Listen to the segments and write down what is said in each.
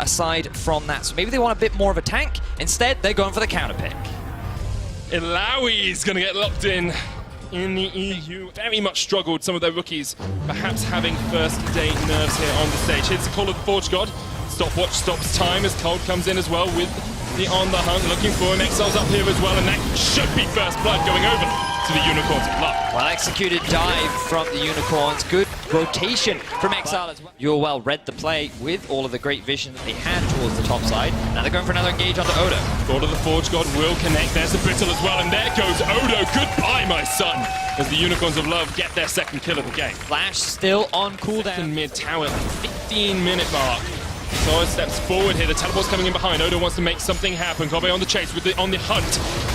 aside from that. So maybe they want a bit more of a tank. Instead, they're going for the counter pick. Ilawi is going to get locked in the EU. Very much struggled, some of their rookies, perhaps having first day nerves here on the stage. Here's the call of the Forge God. Stopwatch stops time as Cold comes in as well with the On the Hunt, looking for him. Exile's up here as well, and that should be first blood going over to the Unicorns of Luck. Well executed dive from the Unicorns. Good rotation from Exile as well. UOL read the play with all of the great vision that they had towards the top side. Now they're going for another engage onto Odo. Call of the Forge God will connect. There's the Brittle as well, and there goes Odo. Goodbye, my son, as the Unicorns of Love get their second kill of the game. Flash still on cooldown. In mid-tower, 15-minute mark. Sora steps forward here, the teleport's coming in behind. Odo wants to make something happen. Kobe on the chase, on the hunt.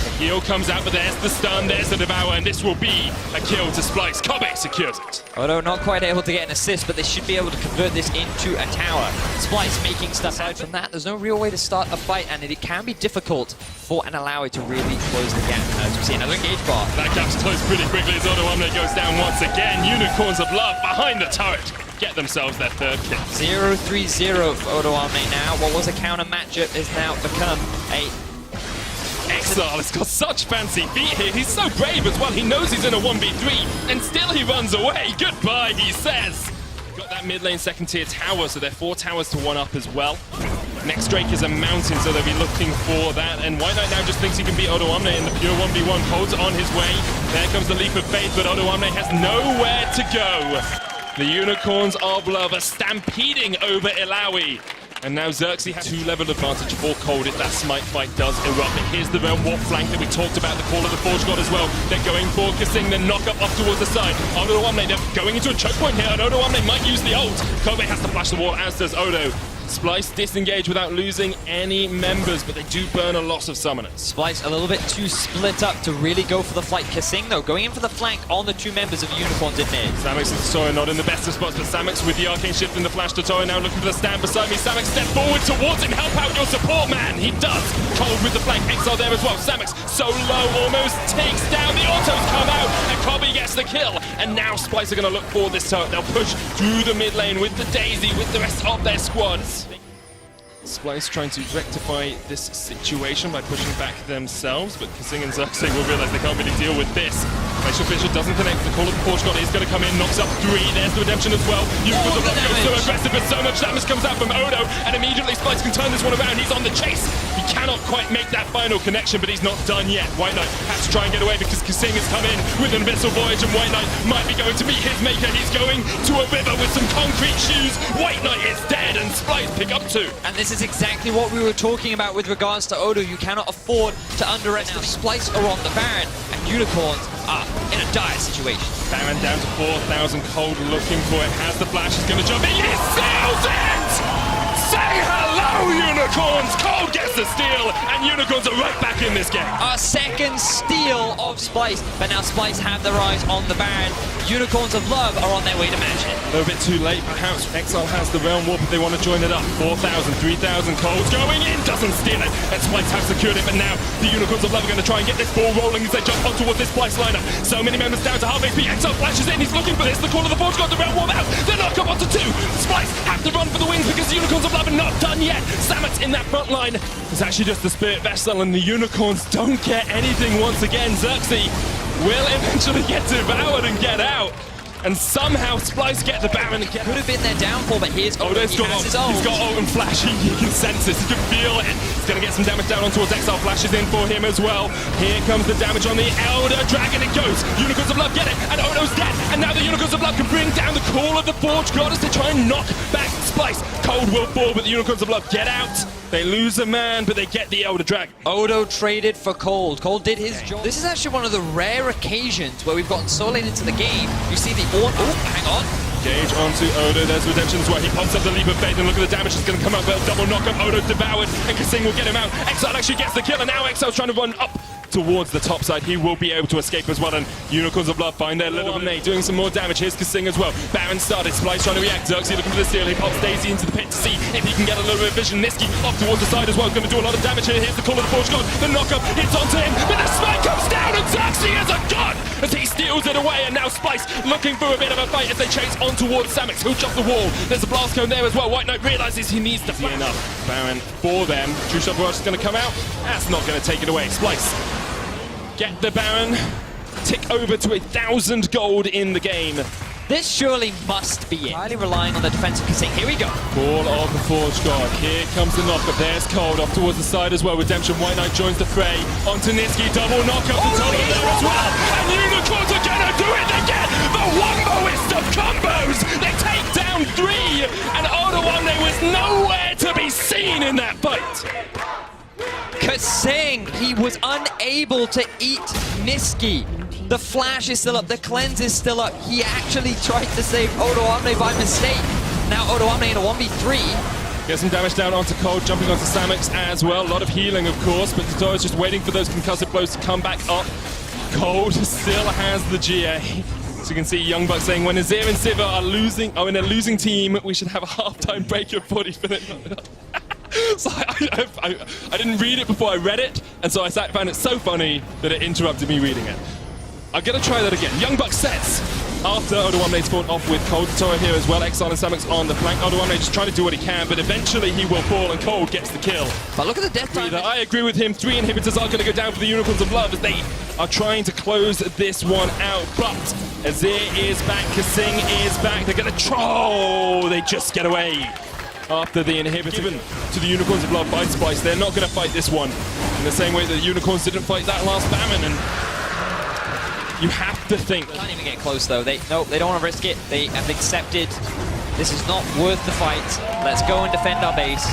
The heal comes out, but there's the stun, there's the devour, and this will be a kill to Splyce. Kobe secures it. Odo not quite able to get an assist, but they should be able to convert this into a tower. Splyce making stuff out from that. There's no real way to start a fight, and it can be difficult for an Alawi to really close the gap. As we see another engage bar. That gap's closed pretty quickly as Odo Omne goes down once again. Unicorns of Love behind the turret get themselves their third kill. 0-3-0 for Odo Omne now. What was a counter matchup has now become a... Exile has got such fancy feet here. He's so brave as well. He knows he's in a 1v3, and still he runs away. Goodbye, he says. Got that mid lane second tier tower, so they're 4 towers to 1 up as well. Next Drake is a mountain, so they'll be looking for that. And White Knight now just thinks he can beat Odo Omne in the pure 1v1. Cold's on his way. There comes the leap of faith, but Odo Omne has nowhere to go. The Unicorns of Love are stampeding over Ilawi. And now Xerxes has 2-level advantage for Cold if that Smite fight does erupt. But here's the Realm Warp flank that we talked about, the call of the Forge God as well. They're going for Kasing, then knock up off towards the side. Odo Omne, they're going into a choke point here, and Odo Omne might use the ult. Kobe has to flash the wall, as does Odo. Splyce disengage without losing any members, but they do burn a lot of summoners. Splyce a little bit too split up to really go for the flight. Kasing, though, going in for the flank on the 2 members of the Unicorns in mid. Samix and Sora not in the best of spots, but Samix with the arcane shift and the flash to Tora now looking for the stand beside me. Samix step forward towards him, help out your support man. He does. Cold with the flank, Exile there as well. Samix so low, almost takes down. The autos come out, and Kobe gets the kill. And now Splyce are going to look for this turret. They'll push through the mid lane with the Daisy, with the rest of their squads. Splyce trying to rectify this situation by pushing back themselves, but Kasing and Xerxes will realize they can't really deal with this. Glacial Fissure doesn't connect. The call of the Forge God is going to come in, knocks up 3. There's the redemption as well. Unicorns of Love goes so aggressive, but so much damage comes out from Odo, and immediately Splyce can turn this one around. He's on the chase. He cannot quite make that final connection, but he's not done yet. White Knight has to try and get away because Kasing has come in with an Abyssal Voyage, and White Knight might be going to meet his maker. He's going to a river with some concrete shoes. White Knight is dead, and Splyce pick up 2. And this is exactly what we were talking about with regards to Odo. You cannot afford to underestimate. Now Splyce are on the Baron, and Unicorns are in a dire situation. Baron down to 4,000. Cold looking for it. Has the flash. He's going to jump in. He seals it! Say hello, Unicorns! Cold gets the steal, and Unicorns are right back in this game. Our second steal of Splyce, but now Splyce have their eyes on the Baron. Unicorns of Love are on their way to match it. A little bit too late, perhaps. Exile has the Realm Warp if they want to join it up. 4,000, 3,000. Cold's going in, doesn't steal it. And Splyce have secured it, but now the Unicorns of Love are going to try and get this ball rolling as they jump on towards this Splyce lineup. So many members down to half HP. Exile flashes in, he's looking for this. The call of the Forge got the Realm Warp out. They knock up onto 2. Splyce have to run for the wings because the Unicorns of Love are not done yet. Samet in that front line is actually just the Spirit Vessel, and the Unicorns don't get anything once again. Xerxes will eventually get devoured and get out. And somehow Splyce get the Baron and get... Could have been their downfall, but here's Odo. He has his ult. He's got ult and flash. He can sense this. He can feel it. He's going to get some damage down on towards Exile. Flashes in for him as well. Here comes the damage on the Elder Dragon. It goes. Unicorns of Love get it. And Odo's dead. And now the Unicorns of Love can bring down the call of the Forge God as they try and knock back Splyce. Cold will fall, but the Unicorns of Love get out. They lose a man, but they get the Elder Dragon. Odo traded for Cold. Cold did his job. This is actually one of the rare occasions where we've gotten so late into the game. You see the oh, hang on. Gage onto Odo. There's redemption as well. He pops up the leap of faith, and look at the damage that's going to come out. But a double knock up. Odo devoured, and Kasing will get him out. Exile actually gets the kill, and now Exile's trying to run up towards the top side. He will be able to escape as well, and Unicorns of Love find their little Omne doing some more damage. Here's Kasing as well. Baron started. Splyce trying to react. Xerxes looking for the steal. He pops Daisy into the pit to see if he can get a little bit of vision. Niski off towards the side as well. Going to do a lot of damage here. Here's the call of the Forge God. The knock-up hits onto him, but the smite comes down, and Xerxes is a god! as he steals it away, and now Splyce looking for a bit of a fight as they chase on towards Samix, who'll jump the wall. There's a blast cone there as well. White Knight realizes he needs to fly enough. Baron for them. True Shot Barrage is going to come out. That's not going to take it away. Splyce get the Baron. Tick over to 1,000 gold in the game. This surely must be it. Highly relying on the defensive Kasing. Here we go. Ball of the Forge God. Here comes the knockup. There's Cold off towards the side as well. Redemption. White Knight joins the fray. Onto Niski. Double knockup. The total there as well. And Unicorns are going to do it. They get the womboist of combos. They take down 3. And W1D2 was nowhere to be seen in that fight. Kasing, he was unable to eat Niski. The flash is still up, the cleanse is still up. He actually tried to save W1D2 by mistake. Now W1D2 in a 1v3. Get some damage down onto Cold, jumping onto Samix as well. A lot of healing, of course, but Tato's just waiting for those concussive blows to come back up. Cold still has the GA. So you can see Young Buck saying, when Azir and Sivir are in a losing team, we should have a halftime break of 40 minutes. So I didn't read it before I read it, and so I found it so funny that it interrupted me reading it. I'm going to try that again. Young Buck sets after W1D2's fought off with Cold. Toro here as well. Exile and Samix on the flank. W1D2 just trying to do what he can, but eventually he will fall and Cold gets the kill. But look at the death time. I agree with him. 3 inhibitors are going to go down for the Unicorns of Love as they are trying to close this one out. But Azir is back. Kasing is back. They're going to troll. They just get away. After the inhibitor given to the Unicorns of Love by Splyce, they're not going to fight this one in the same way that the Unicorns didn't fight that last Baron. And you have to think. They can't even get close though. They don't want to risk it. They have accepted this is not worth the fight. Let's go and defend our base.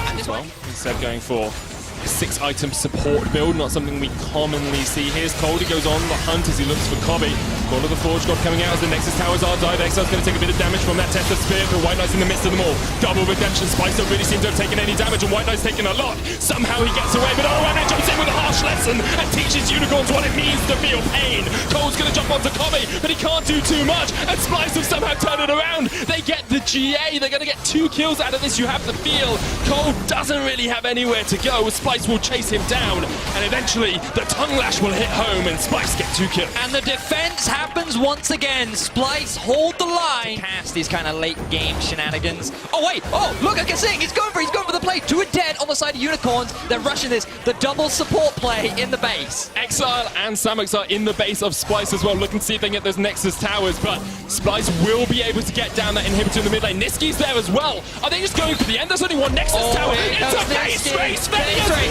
And this one, instead going for a 6-item support build, not something we commonly see. Here's Cold, he goes on the hunt as he looks for Kobe. Ball of the Forge God coming out as the Nexus Towers are dive. Exile's going to take a bit of damage from that Tesla Spear, but White Knight's in the midst of them all. Double Redemption. Splyce don't really seem to have taken any damage, and White Knight's taken a lot. Somehow he gets away, but W1D2 jumps in with a harsh lesson and teaches Unicorns what it means to feel pain. Cold's going to jump onto Kobe, but he can't do too much, and Splyce have somehow turned it around. They get the GA. They're going to get 2 kills out of this, you have to feel. Cold doesn't really have anywhere to go. Splyce will chase him down, and eventually the tongue lash will hit home, and Splyce get 2 kills. and the defense happens once again. Splyce hold the line. Cast these kind of late game shenanigans. Oh wait, oh look at Kasing, he's going for the play. 2 are dead on the side of Unicorns. They're rushing this, the double support play in the base. Exile and Samix are in the base of Splyce as well, looking to see if they can get those Nexus Towers, but Splyce will be able to get down that inhibitor in the mid lane. Niski's there as well. Are they just going for the end? There's only 1 Nexus Tower. It's a base race!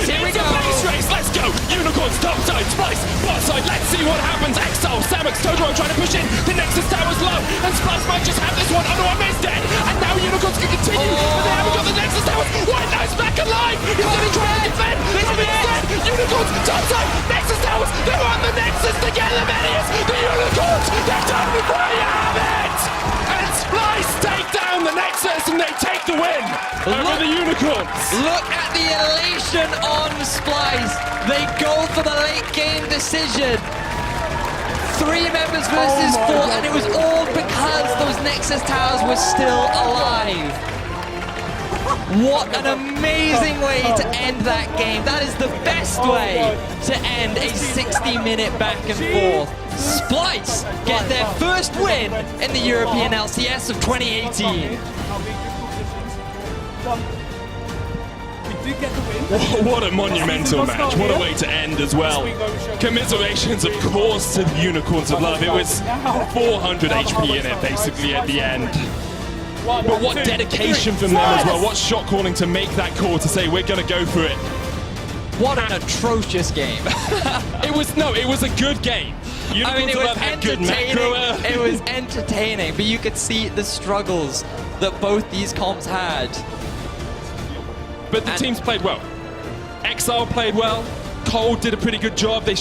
Here we go. Base race, let's go! Unicorns top side, Splyce bot side, let's see what happens. Exile, Samix, Totoro trying to push in. The Nexus Tower's low, and Splyce might just have this one. W1D2's dead, and now Unicorns can continue, but they haven't got the Nexus Towers. White Knight's back alive! He's going to try to defend! Instead, Unicorns top side, Nexus Towers, they're on the Nexus to get the Melius! The Unicorns, they've done it! There you have it! And Splyce take down the Nexus, and they take the win over the Unicorns! Look at the elation on Splyce. They go for the late game decision. 3 members versus 4, and it was all because those Nexus Towers were still alive. What an amazing way to end that game. That is the best way to end a 60-minute back and forth. Splyce get their first win in the European LCS of 2018. What a monumental match. What a way to end as well. Commiserations, of course, to the Unicorns of Love. It was 400 HP in it, basically, at the end. But what dedication from them as well. What shot calling to make that call to say, we're going to go for it. What an atrocious game. It was a good game. I mean, it was entertaining. It was entertaining, but you could see the struggles that both these comps had. But the teams played well. Exile played well. Cold did a pretty good job. They